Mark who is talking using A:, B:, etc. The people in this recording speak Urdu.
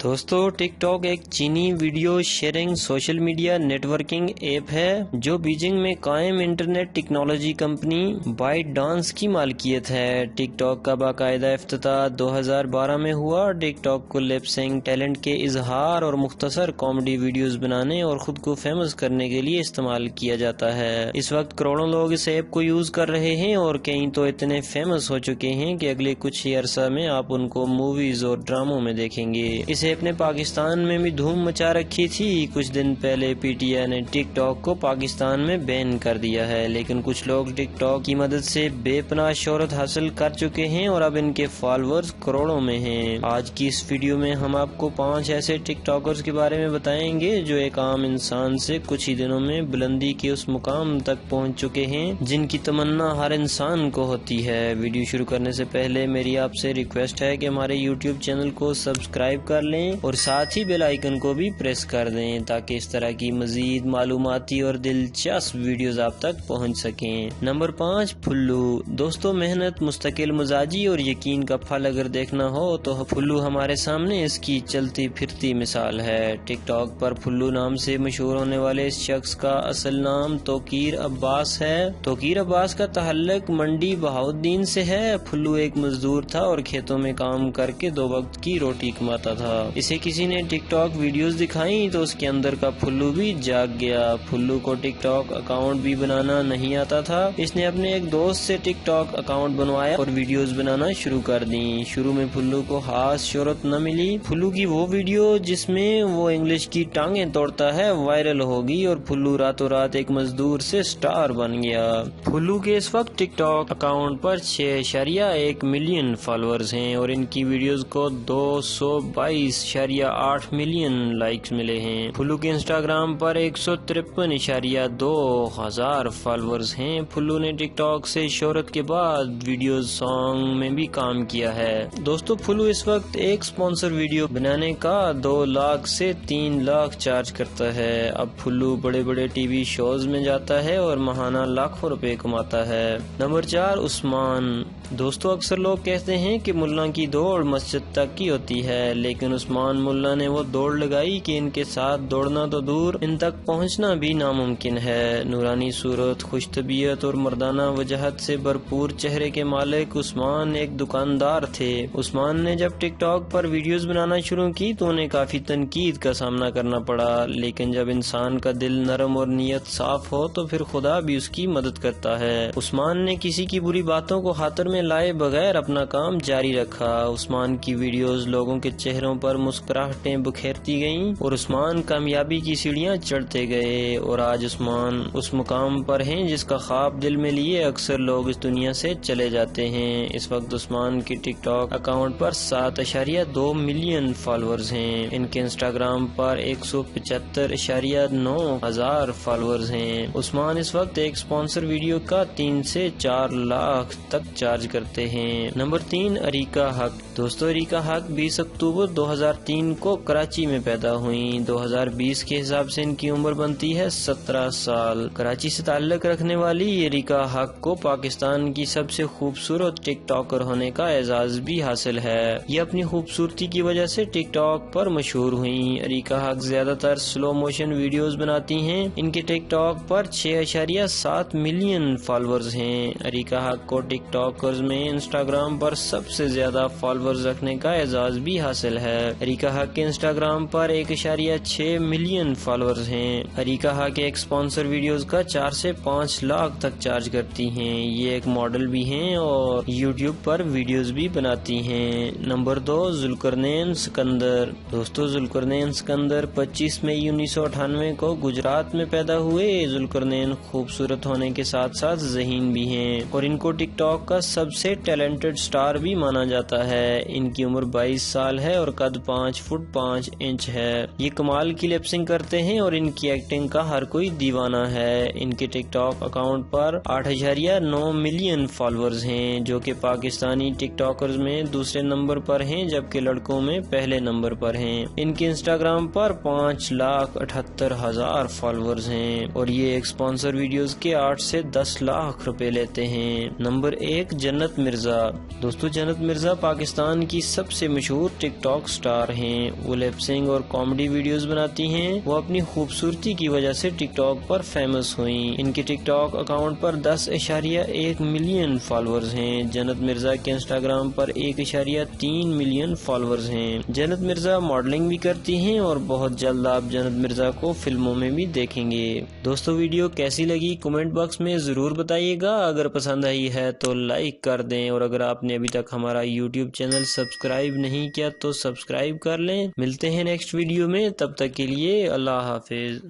A: دوستو ٹک ٹاک ایک چینی video sharing social media networking app ہے جو بیجنگ میں قائم internet technology company ByteDance کی مالکیت ہے۔ ٹک ٹاک کا باقاعدہ افتتاح 2012 میں ہوا۔ ٹک ٹاک کو لپ سنک ٹیلنٹ کے اظہار اور مختصر کامیڈی ویڈیوز بنانے اور خود کو فیمس کرنے کے لیے استعمال کیا جاتا ہے۔ اس وقت کروڑوں لوگ اس ایپ کو یوز کر رہے ہیں اور کئی تو اتنے فیمس ہو چکے ہیں کہ اگلے کچھ ہی عرصہ میں آپ ان کو موویز اور ڈراموں میں دیکھیں گے۔ اس ایپ نے پاکستان میں بھی دھوم مچا رکھی تھی۔ کچھ دن پہلے پی ٹی آئی نے ٹک ٹاک کو پاکستان میں بین کر دیا ہے، لیکن کچھ لوگ ٹک ٹاک کی مدد سے بے پناہ شہرت حاصل کر چکے ہیں اور اب ان کے فالوورز کروڑوں میں ہیں۔ آج کی اس ویڈیو میں ہم آپ کو 5 ایسے ٹک ٹاکرز کے بارے میں بتائیں گے جو ایک عام انسان سے کچھ ہی دنوں میں بلندی کے اس مقام تک پہنچ چکے ہیں جن کی تمنا ہر انسان کو ہوتی ہے۔ ویڈیو شروع کرنے سے پہلے میری آپ سے ریکویسٹ ہے کہ ہمارے یوٹیوب چینل کو سبسکرائب کر لیں اور ساتھ ہی بیل آئیکن کو بھی پریس کر دیں تاکہ اس طرح کی مزید معلوماتی اور دلچسپ ویڈیوز آپ تک پہنچ سکیں۔ نمبر 5، پھلو۔ دوستو محنت، مستقل مزاجی اور یقین کا پھل اگر دیکھنا ہو تو پھلو ہمارے سامنے اس کی چلتی پھرتی مثال ہے۔ ٹک ٹاک پر پھلو نام سے مشہور ہونے والے اس شخص کا اصل نام توقیر عباس ہے۔ توقیر عباس کا تعلق منڈی بہاؤالدین سے ہے۔ پھلو ایک مزدور تھا اور کھیتوں میں کام کر کے 2 وقت کی روٹی کماتا تھا۔ اسے کسی نے ٹک ٹاک ویڈیوز دکھائیں تو اس کے اندر کا پھلو بھی جاگ گیا۔ پھلو کو ٹک ٹاک اکاؤنٹ بھی بنانا نہیں آتا تھا۔ اس نے اپنے ایک دوست سے ٹک ٹاک اکاؤنٹ بنوایا اور ویڈیوز بنانا شروع کر دیں۔ شروع میں پھلو کو خاص شہرت نہ ملی۔ پھلو کی وہ ویڈیو جس میں وہ انگلش کی ٹانگیں توڑتا ہے وائرل ہوگی اور پھلو راتوں رات ایک مزدور سے سٹار بن گیا۔ پھلو کے اس وقت ٹک ٹاک اکاؤنٹ پر 6.1 ملین فالوورز ہیں اور ان کی ویڈیوز کو 222.8 ملین لائکس ملے ہیں۔ پھلو کے انسٹاگرام پر 153.2 ہزار فالوورز ہیں۔ پھلو نے ٹک ٹاک سے شہرت کے بعد ویڈیوز سانگ میں بھی کام کیا ہے۔ دوستو پھلو اس وقت ایک سپانسر ویڈیو بنانے کا 2 لاکھ سے 3 لاکھ چارج کرتا ہے۔ اب پھلو بڑے بڑے ٹی وی شوز میں جاتا ہے اور ماہانہ لاکھوں روپے کماتا ہے۔ نمبر 4، عثمان۔ دوستو اکثر لوگ کہتے ہیں کہ ملا کی دوڑ مسجد تک کی ہوتی ہے، لیکن عثمان ملا نے وہ دوڑ لگائی کہ ان کے ساتھ دوڑنا تو دور ان تک پہنچنا بھی ناممکن ہے۔ نورانی صورت، خوش طبیعت اور مردانہ وجاہت سے بھرپور چہرے کے مالک عثمان ایک دکاندار تھے۔ عثمان نے جب ٹک ٹاک پر ویڈیوز بنانا شروع کی تو انہیں کافی تنقید کا سامنا کرنا پڑا، لیکن جب انسان کا دل نرم اور نیت صاف ہو تو پھر خدا بھی اس کی مدد کرتا ہے۔ عثمان نے کسی کی بری باتوں کو خاطر میں لائے بغیر اپنا کام جاری رکھا۔ عثمان کی ویڈیوز لوگوں کے چہروں پر مسکراہٹیں بکھیرتی گئیں اور عثمان کامیابی کی سیڑھیاں چڑھتے گئے اور آج عثمان اس مقام پر ہیں جس کا خواب دل میں لیے اکثر لوگ اس دنیا سے چلے جاتے ہیں۔ اس وقت عثمان کی ٹک ٹاک اکاؤنٹ پر 7.2 ملین فالوورز ہیں۔ ان کے انسٹاگرام پر 175.9 ہزار فالوورز ہیں۔ عثمان اس وقت ایک سپانسر ویڈیو کا 3 سے 4 لاکھ تک چارج کرتے ہیں۔ نمبر 3، اریکہ حق۔ دوستو اریکہ حق 20 اکتوبر 2003 کو کراچی میں پیدا ہوئیں۔ 2020 کے حساب سے ان کی عمر بنتی ہے 17 سال۔ کراچی سے تعلق رکھنے والی اریکہ حق کو پاکستان کی سب سے خوبصورت ٹک ٹاکر ہونے کا اعزاز بھی حاصل ہے۔ یہ اپنی خوبصورتی کی وجہ سے ٹک ٹاک پر مشہور ہوئیں۔ اریکہ حق زیادہ تر سلو موشن ویڈیوز بناتی ہیں۔ ان کے ٹک ٹاک پر 6.7 ملین فالوورز ہیں۔ اریکہ حق کو ٹک ٹاکرز میں انسٹاگرام پر سب سے زیادہ فالوورز رکھنے کا اعزاز بھی حاصل ہے۔ اریکہ حق کے انسٹاگرام پر 1.6 ملین فالوورز ہیں۔ اریکہ حق ایک سپانسر ویڈیوز کا 4 سے 5 لاکھ تک چارج کرتی ہیں۔ یہ ایک ماڈل بھی ہیں اور یوٹیوب پر ویڈیوز بھی بناتی ہیں۔ نمبر 2، ذوالقرنین سکندر۔ دوستو ذوالقرنین سکندر 25 مئی 1998 کو گجرات میں پیدا ہوئے۔ ذوالقرنین خوبصورت ہونے کے ساتھ ساتھ ذہین بھی ہیں اور ان کو ٹک ٹاک کا سب سے ٹیلنٹڈ سٹار بھی مانا جاتا ہے۔ ان کی عمر 22 سال ہے اور قد 5 فٹ 5 انچ ہے۔ یہ کمال کی لپ سنک کرتے ہیں اور ان کی ایکٹنگ کا ہر کوئی دیوانہ ہے۔ ان کے ٹک ٹاک اکاؤنٹ پر 8.9 ملین فالوورز ہیں جو کہ پاکستانی ٹک ٹاکرز میں دوسرے نمبر پر ہیں جبکہ لڑکوں میں پہلے نمبر پر ہیں۔ ان کے انسٹاگرام پر 5,78,000 فالوورز ہیں اور یہ ایک سپانسر ویڈیوز کے 8 سے 10 لاکھ روپے لیتے ہیں۔ نمبر 1، جنت مرزا۔ دوستو جنت مرزا پاکستان کی سب سے مشہور ٹک ٹاک سٹار اسٹار ہیں، وہ لپ سنگ اور کامیڈی ویڈیوز بناتی ہیں۔ وہ اپنی خوبصورتی کی وجہ سے ٹک ٹاک پر فیمس ہوئیں۔ ان کے ٹک ٹاک اکاؤنٹ پر 10.1 ملین فالوورز ہیں۔ جنت مرزا کے انسٹاگرام پر 1.3 ملین فالوورز ہیں۔ جنت مرزا ماڈلنگ بھی کرتی ہیں اور بہت جلد آپ جنت مرزا کو فلموں میں بھی دیکھیں گے۔ دوستو ویڈیو کیسی لگی کمنٹ باکس میں ضرور بتائیے گا۔ اگر پسند آئی ہے تو لائک کر دیں، اور اگر آپ نے ابھی تک ہمارا یوٹیوب چینل سبسکرائب نہیں کیا تو سبسکرائب کر لیں۔ ملتے ہیں نیکسٹ ویڈیو میں، تب تک کے لیے اللہ حافظ۔